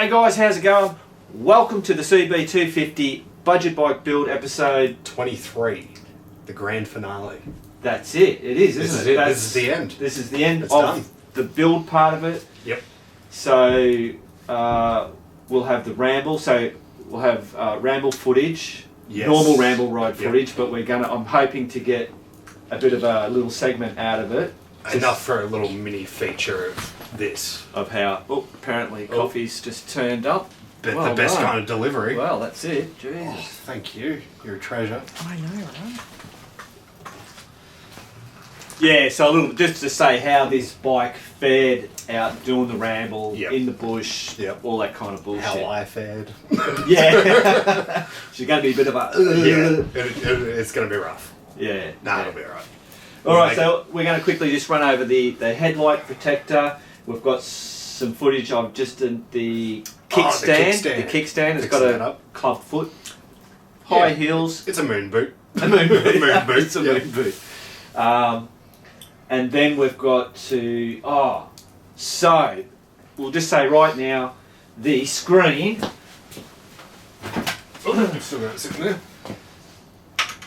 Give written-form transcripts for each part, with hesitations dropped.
G'day guys, how's it going? Welcome to the CB250 Budget Bike Build episode 23, the grand finale. That's it, it is, isn't it? This is the end. This is the end It's of done. the build part of it. Yep. So we'll have the ramble, so we'll have ramble footage, Yes. normal ramble ride Yep. footage, but I'm hoping to get a bit of a little segment out of it. Enough for a little mini feature of this. Of how, apparently coffee's just turned up. But Well the best done. kind of delivery. Well, that's it, jeez. Oh, thank you. You're a treasure. I know, right? Yeah, so a little just to say how this bike fared out doing the ramble Yep. in the bush, Yep. all that kind of bullshit. How I fared. Yeah, she's going to be a bit of a. It's going to be rough. Yeah. Nah, yeah. it'll be alright. All right, so we're going to quickly just run over the headlight protector. We've got some footage of just the kickstand. The kickstand has got a club foot, high heels. It's a moon boot. A moon boot. A moon boot. It's a moon boot. And then we've got to, so we'll just say right now, the screen. I've still got it sitting there.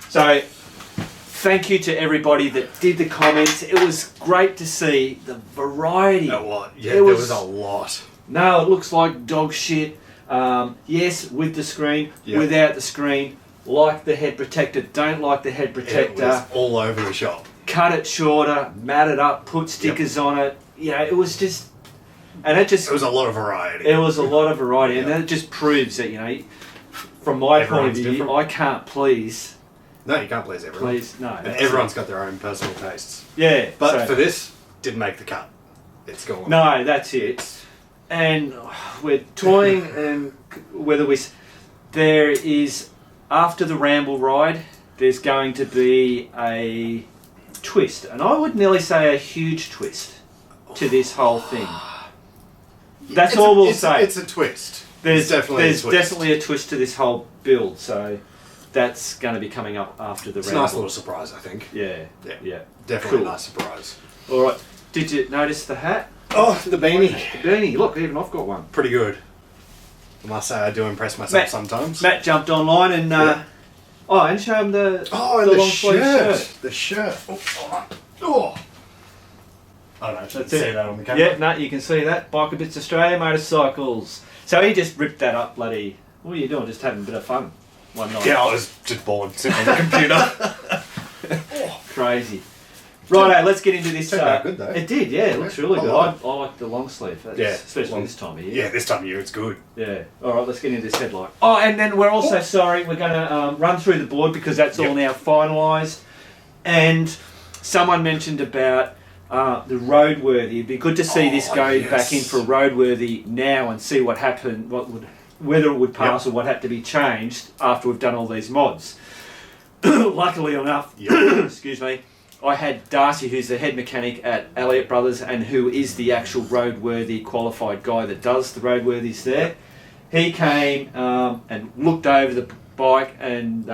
So thank you to everybody that did the comments. It was great to see the variety. A lot. Yeah, It there was- was a lot. No, it looks like dog shit. Yes, with the screen, Yep. without the screen. Like the head protector, don't like the head It protector. was all over the shop. Cut it shorter, mat it up, put stickers on it. Yeah, it was just, and it just, It was a lot of variety. it was a lot of variety, and Yep. that just proves that, from my point of Everyone's view, different. I can't please, No, you can't please everyone. no. And that's everyone's it. got their own personal tastes. Yeah, But so- for this, didn't make the cut. It's gone. no, that's it. And we're toying, and there is, after the ramble ride, there's going to be a twist, and I would nearly say a huge twist to this whole thing. That's all we'll say. It's a twist. There's definitely a twist. definitely a twist to this whole build, so that's going to be coming up after the It's a ramble. nice little surprise, I think. Yeah, Yeah. yeah. Definitely Cool. a nice surprise. All right. Did you notice the hat? Oh, the beanie. The beanie. Look, even I've got one. Pretty good. I must say, I do impress myself Matt- sometimes. Matt jumped online and and show him the and the long sleeve shirt. The shirt. Oh. I don't know if you can see that on the camera. Yeah, no, you can see that. Biker Bits Australia Motorcycles. So he just ripped that up, bloody. What are you doing? Just having a bit of fun one night. Yeah, I was just bored sitting on the computer. Crazy. Righto, let's get into this. Turned out good, though. It did, yeah. It looks really I good. like I like the long sleeve. Yeah, especially long- this time of year. Yeah, this time of year it's good. Yeah. All right, let's get into this headlight. Oh, and then we're also sorry. We're going to run through the board because that's all now finalised. And someone mentioned about the Roadworthy. It'd be good to see this go back in for Roadworthy now and see what happened, whether it would pass or what had to be changed after we've done all these mods. Luckily enough, excuse me, I had Darcy, who's the head mechanic at Elliott Brothers and who is the actual Roadworthy qualified guy that does the Roadworthies there. He came and looked over the bike and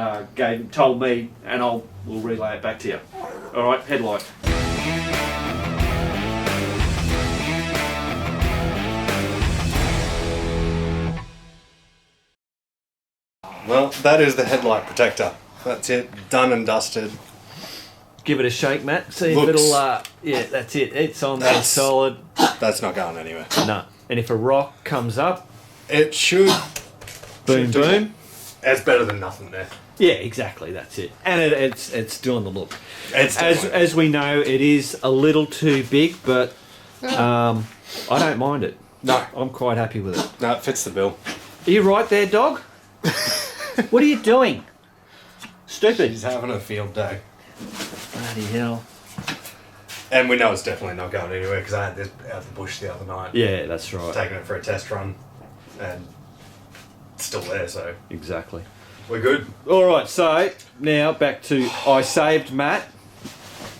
told me, and we'll relay it back to you. All right, headlight. Well, that is the headlight protector. That's it. Done and dusted. Give it a shake, Matt. See Looks- if it'll. Yeah, that's it. It's on there, solid. That's not going anywhere. No. And if a rock comes up, It should. boom, do boom. It's better than nothing there. Yeah, exactly. That's it. And it's doing the look. It's As we know, it is a little too big, but I don't mind it. No. I'm quite happy with it. No, it fits the bill. Are you right there, dog? What are you doing? Stupid. He's having a field day. Bloody hell. And we know it's definitely not going anywhere because I had this out the bush the other night. Yeah, that's right. Taking it for a test run. And it's still there, so Exactly. we're good. All right, so now back to I saved Matt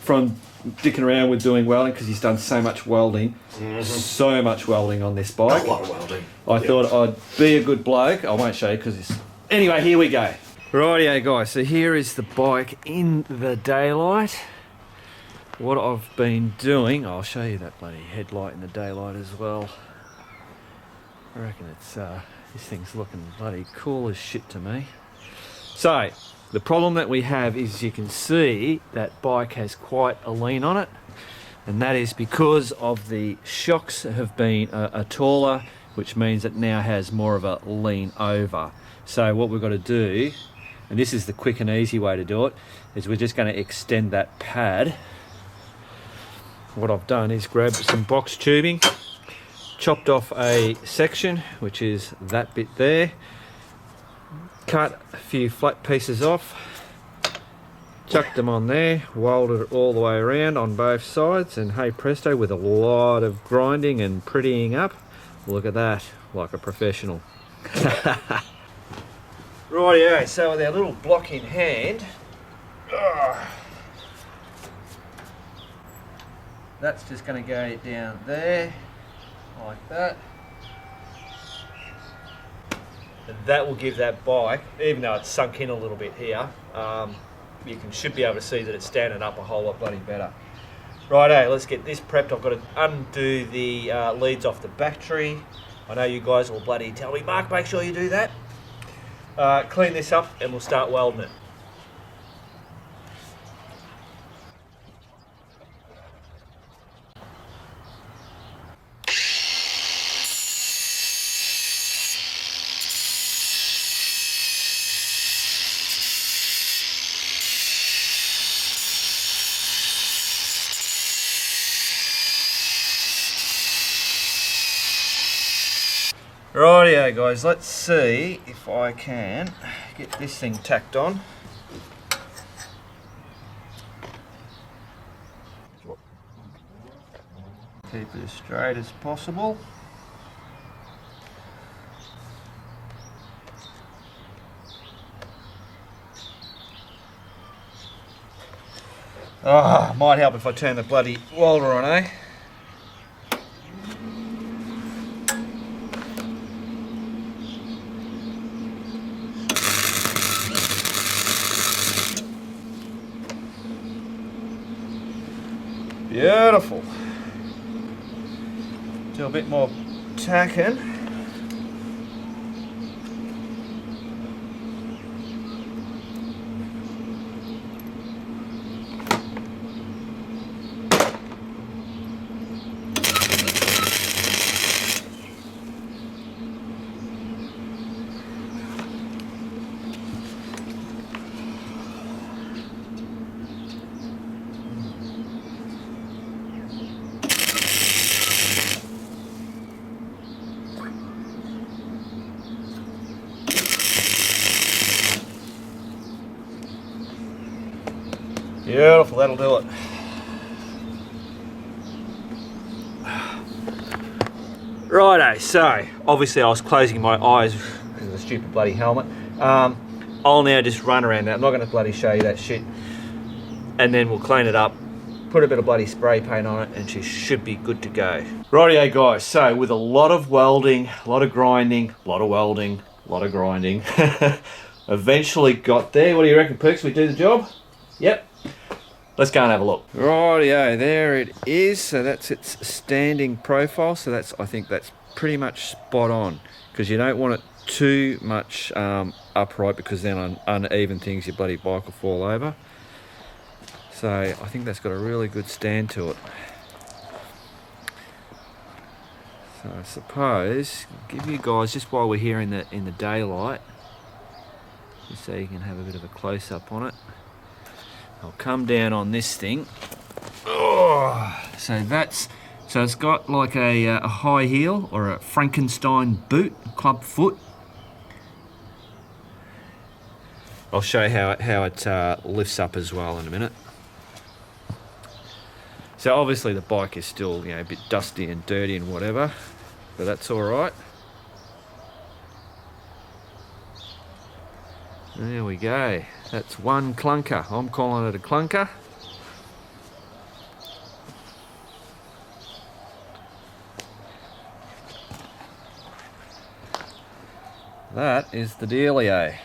from dicking around with doing welding because he's done so much welding. So much welding on this bike. A lot of welding. I thought I'd be a good bloke. I won't show you because it's... Anyway, here we go. Rightio guys, so here is the bike in the daylight. What I've been doing, I'll show you that bloody headlight in the daylight as well. I reckon it's this thing's looking bloody cool as shit to me. So the problem that we have is you can see that bike has quite a lean on it, and that is because of the shocks have been a taller, which means it now has more of a lean over. So what we've got to do, and this is the quick and easy way to do it, is we're just going to extend that pad. What I've done is grab some box tubing, chopped off a section, which is that bit there, cut a few flat pieces off, chucked them on there, welded it all the way around on both sides, and hey presto, with a lot of grinding and prettying up, look at that, like a professional. Rightio, so with our little block in hand, that's just going to go down there, like that. And that will give that bike, even though it's sunk in a little bit here, should be able to see that it's standing up a whole lot bloody better. Righto, let's get this prepped. I've got to undo the leads off the battery. I know you guys will bloody tell me, Mark, make sure you do that. Clean this up and we'll start welding it. Rightio guys, let's see if I can get this thing tacked on. Keep it as straight as possible. Might help if I turn the bloody welder on, eh? Beautiful. Do a bit more tacking. Beautiful, that'll do it. Righto, so obviously I was closing my eyes because of the stupid bloody helmet. I'll now just run around that. I'm not going to bloody show you that shit. And then we'll clean it up, put a bit of bloody spray paint on it, and she should be good to go. Rightio guys, so with a lot of welding, a lot of grinding, a lot of welding, a lot of grinding, eventually got there. What do you reckon, Perks? We do the job? Yep. Let's go and have a look. Rightio, there it is. So that's its standing profile. So I think that's pretty much spot on, because you don't want it too much upright, because then on uneven things your bloody bike will fall over. So I think that's got a really good stand to it. So I suppose give you guys, just while we're here in the daylight, just so you can have a bit of a close up on it. I'll come down on this thing. Oh, so it's got like a high heel, or a Frankenstein boot, club foot. I'll show you how it lifts up as well in a minute. So obviously the bike is still, a bit dusty and dirty and whatever, but that's all right. There we go. That's one clunker. I'm calling it a clunker. That is the dealio.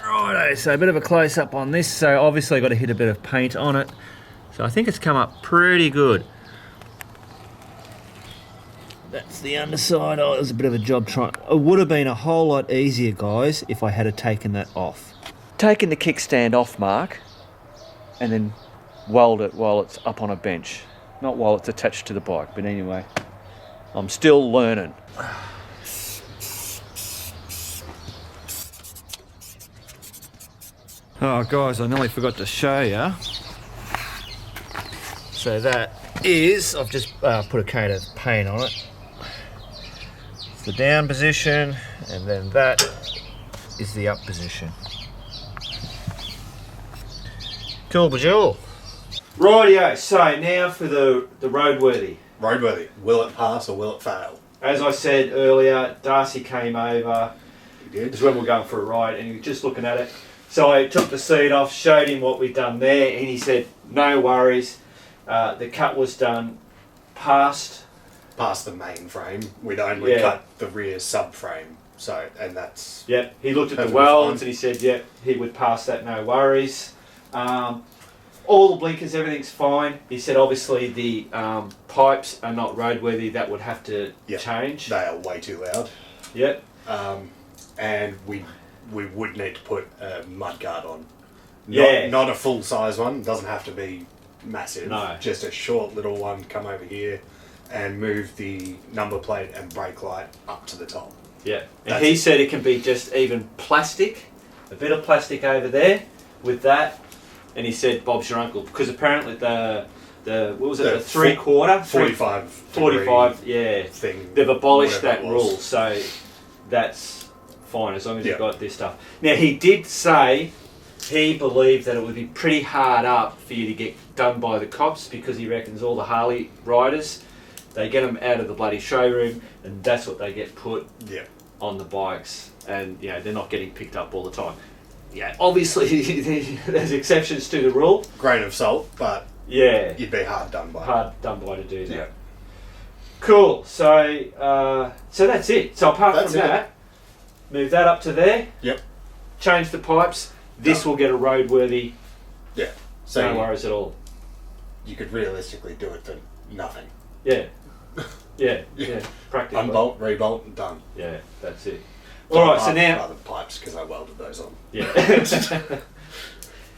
Righto, go. So a bit of a close up on this. So obviously got to hit a bit of paint on it. So I think it's come up pretty good. That's the underside. Oh, it was a bit of a job trying. It would have been a whole lot easier, guys, if I had taken that off. Taking the kickstand off, Mark, and then weld it while it's up on a bench. Not while it's attached to the bike, but anyway. I'm still learning. Oh, guys, I nearly forgot to show you. So that is, I've just put a coat of paint on it. It's the down position, and then that is the up position. Cool, Bajul. Rightio, so now for the roadworthy. Roadworthy. Will it pass or will it fail? As I said earlier, Darcy came over. He did. Because when we were going for a ride, and he was just looking at it. So I took the seat off, showed him what we'd done there, and he said, no worries. The cut was done past the main frame. We'd only cut the rear subframe. So, and that's... Yep, he looked at the welds and he said, yep, he would pass that, no worries. All the blinkers, everything's fine. He said, obviously, the pipes are not roadworthy. That would have to change. They are way too loud. Yep. And we would need to put a mud guard on. Not a full-size one. Doesn't have to be massive. No. Just a short little one. Come over here and move the number plate and brake light up to the top. Yeah. And he said it can be just even plastic, a bit of plastic over there with that. And he said, Bob's your uncle. Because apparently the what was it, the 3/4? 45, yeah. Thing. They've abolished that rule. So that's fine as long as you've got this stuff. Now, he did say he believed that it would be pretty hard up for you to get done by the cops because he reckons all the Harley riders, they get them out of the bloody showroom and that's what they get put on the bikes, and you know they're not getting picked up all the time. Yeah, obviously there's exceptions to the rule. Grain of salt, but you'd be hard done by. Hard done by to do that. Yeah. Cool. So that's it. So apart from that, move that up to there. Yep. Change the pipes. This will get a roadworthy. Yeah. So no worries at all. You could realistically do it for nothing. Yeah. Yeah. Practically. Unbolt, rebolt, done. Yeah, that's it. All right. So now. Rather pipes because I welded those on. Yeah.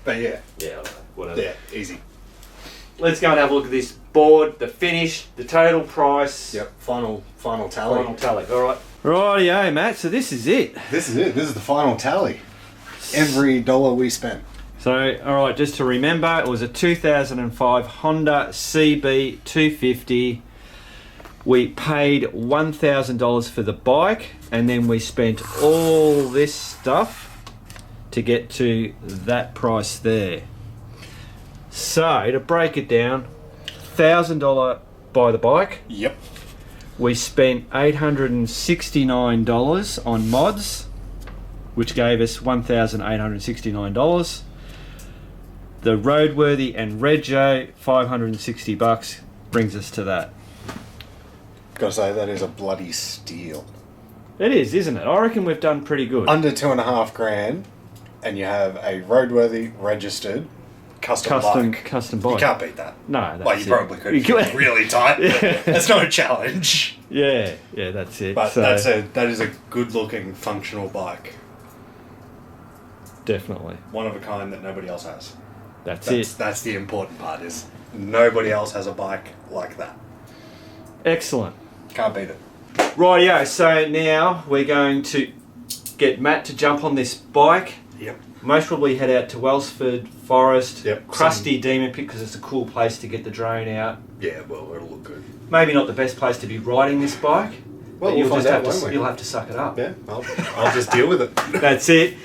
But yeah. Yeah. Whatever. Yeah. Easy. Let's go and have a look at this board, the finish, the total price. Yep. Final tally. Final tally. All right. Rightio, Matt. So this is it. This is it. This is the final tally. Every dollar we spent. So, all right, just to remember, it was a 2005 Honda CB250. We paid $1,000 for the bike, and then we spent all this stuff to get to that price there. So, to break it down, $1,000 buy the bike. Yep. We spent $869 on mods, which gave us $1,869. The roadworthy and rego, $560 brings us to that. Gotta say, that is a bloody steal. It is, isn't it? I reckon we've done pretty good. Under $2,500, and you have a roadworthy, registered, custom bike. Custom bike. You can't beat that. No, that's well, you probably could if you're really tight. That's not a challenge. Yeah, that's it. But that is a good-looking, functional bike. Definitely. One of a kind that nobody else has. That's it. That's the important part, is nobody else has a bike like that. Excellent. Can't beat it. Rightio, so now we're going to get Matt to jump on this bike. Yep. Most probably head out to Wellsford Forest. Yep. Crusty Demon Pit because it's a cool place to get the drone out. Yeah, well, it'll look good. Maybe not the best place to be riding this bike. Well, but you'll find just out, have to you'll have to suck it up. Yeah, I'll just deal with it. That's it.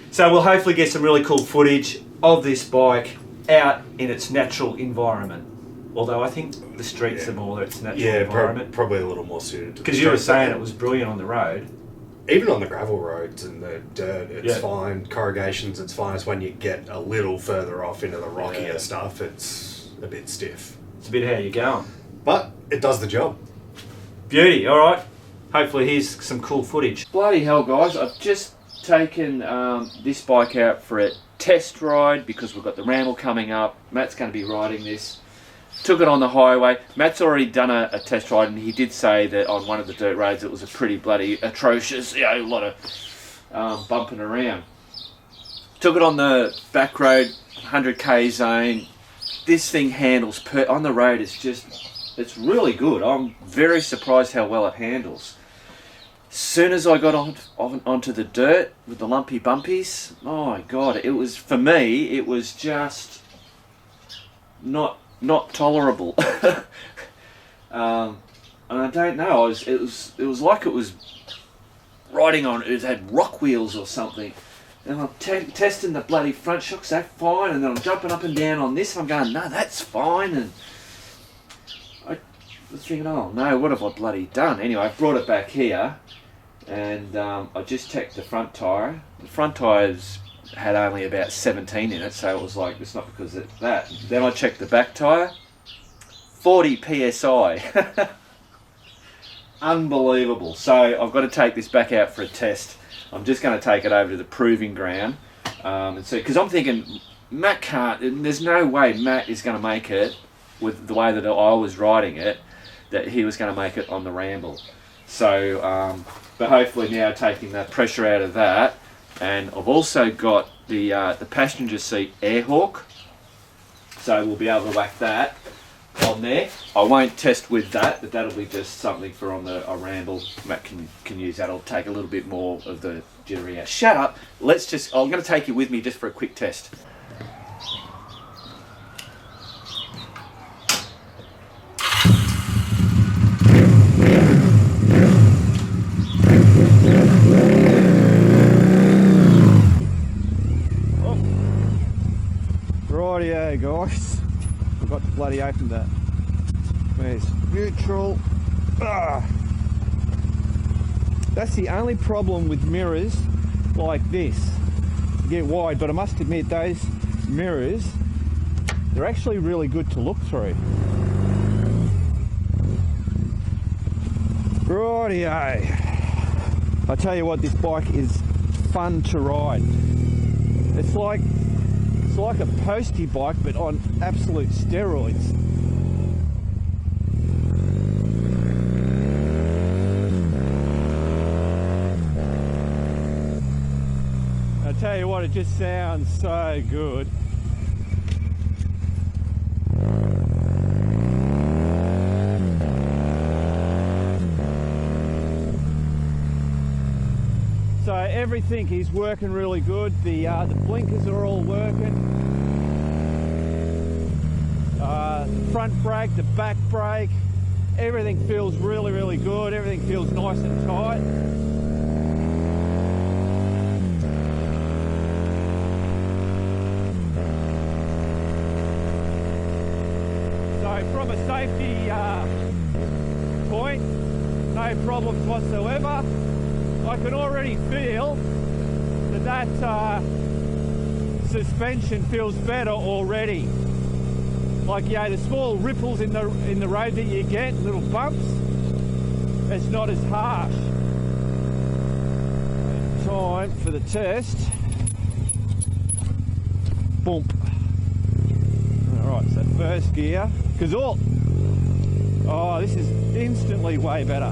So we'll hopefully get some really cool footage of this bike out in its natural environment. Although I think the streets are more its natural environment. Probably a little more suited to the because you were saying it was brilliant on the road. Even on the gravel roads and the dirt, it's fine. Corrugations, it's fine. It's when you get a little further off into the rockier stuff, it's a bit stiff. It's a bit how you're going. But it does the job. Beauty, alright. Hopefully here's some cool footage. Bloody hell, guys, I've just taken this bike out for a test ride because we've got the Ramble coming up. Matt's going to be riding this. Took it on the highway. Matt's already done a test ride, and he did say that on one of the dirt roads it was a pretty bloody atrocious, a lot of bumping around. Took it on the back road, 100k zone. This thing handles on the road. It's really good. I'm very surprised how well it handles. As soon as I got onto the dirt with the lumpy bumpies, oh my god, it was, for me, it was just not tolerable. And I don't know, it was like it was riding on, it had rock wheels or something. And I'm testing the bloody front shocks, they're fine, and then I'm jumping up and down on this, I'm going, no, that's fine, and I was thinking, oh no, what have I bloody done? Anyway, I brought it back here, and I just checked the front tyre. The front tyres had only about 17 in it, so it was like, it's not because of that. Then I checked the back tyre, 40 psi. Unbelievable. So I've got to take this back out for a test. I'm just going to take it over to the proving ground and see, because I'm thinking Matt can't, there's no way Matt is going to make it with the way that I was riding it, that he was going to make it on the Ramble. So, but hopefully now taking the pressure out of that, and I've also got the passenger seat air hawk, so we'll be able to whack that on there. I won't test with that, but that'll be just something for on a Ramble. Matt can use that. I'll take a little bit more of the jittery out. Shut up. I'm going to take you with me just for a quick test. Rightio, guys. Forgot to bloody open that. There's neutral. That's the only problem with mirrors like this. You get wide, but I must admit those mirrors, they're actually really good to look through. Rightio. I tell you what, this bike is fun to ride. It's like a postie bike, but on absolute steroids. I tell you what, it just sounds so good. So everything is working really good. The blinkers are all working. Front brake, the back brake, everything feels really, really good. Everything feels nice and tight. So from a safety point, no problems whatsoever. I can already feel that suspension feels better already. Like, the small ripples in the road that you get, little bumps, it's not as harsh. Time for the test. Bump. Alright, so first gear, because this is instantly way better.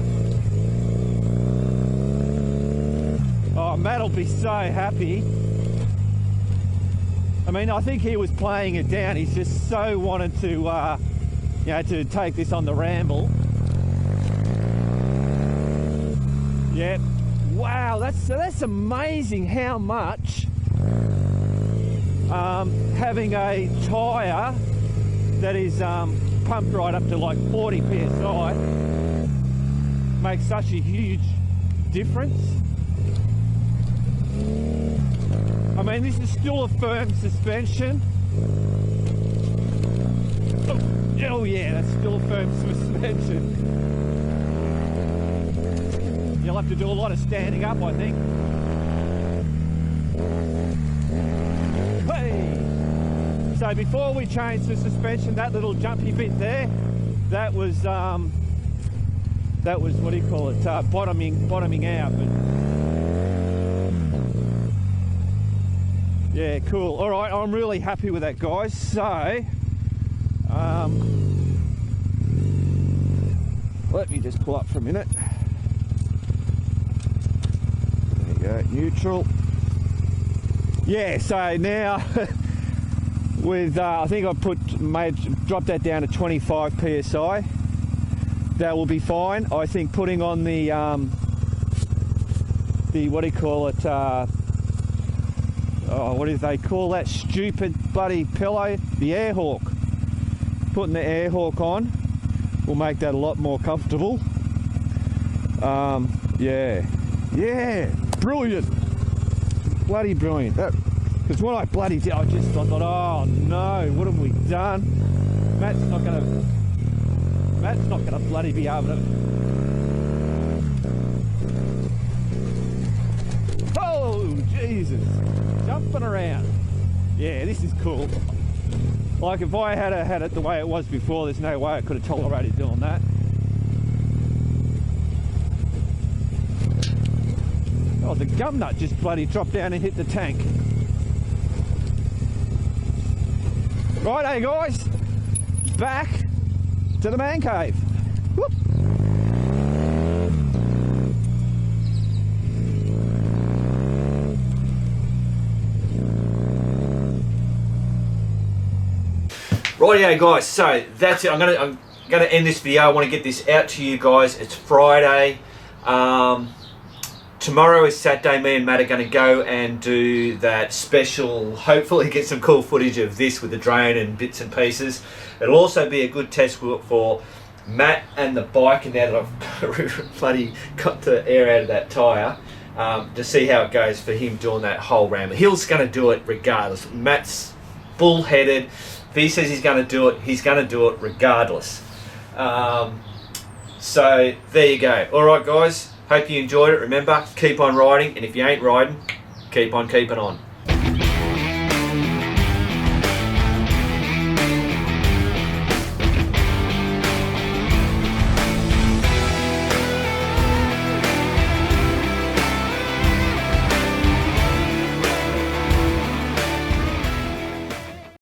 Oh, Matt will be so happy. I mean, I think he was playing it down. He's just so wanted to, to take this on the Ramble. Yep. Wow, that's amazing how much having a tyre that is pumped right up to like 40 psi makes such a huge difference. I mean, this is still a firm suspension. Oh yeah, that's still a firm suspension. You'll have to do a lot of standing up, I think. Hey! So before we changed the suspension, that little jumpy bit there, that was what do you call it? Bottoming out. But Yeah, cool. All right, I'm really happy with that, guys. So, let me just pull up for a minute. There you go, neutral. Yeah, so now with I think I dropped that down to 25 psi. That will be fine. I think putting on the what do you call it? What do they call that stupid bloody pillow? The air hawk. Putting the air hawk on will make that a lot more comfortable. Yeah, brilliant, bloody brilliant. Because when I bloody did, I thought, oh no, what have we done? Matt's not gonna bloody be able to. Oh Jesus, jumping around. Yeah, this is cool. Like if I had it the way it was before, there's no way I could have tolerated doing that. Oh, the gum nut just bloody dropped down and hit the tank. Right, hey guys, back to the man cave. Whoop. Rightio guys, so that's it. I'm gonna end this video. I want to get this out to you guys. It's Friday. Tomorrow is Saturday. Me and Matt are going to go and do that special, hopefully get some cool footage of this with the drone and bits and pieces. It'll also be a good test for Matt and the bike, and now that I've bloody got the air out of that tyre, to see how it goes for him doing that whole ramble. He's going to do it regardless. Matt's bullheaded. If he says he's going to do it, he's going to do it regardless. So there you go. All right, guys. Hope you enjoyed it. Remember, keep on riding, and if you ain't riding, keep on keeping on.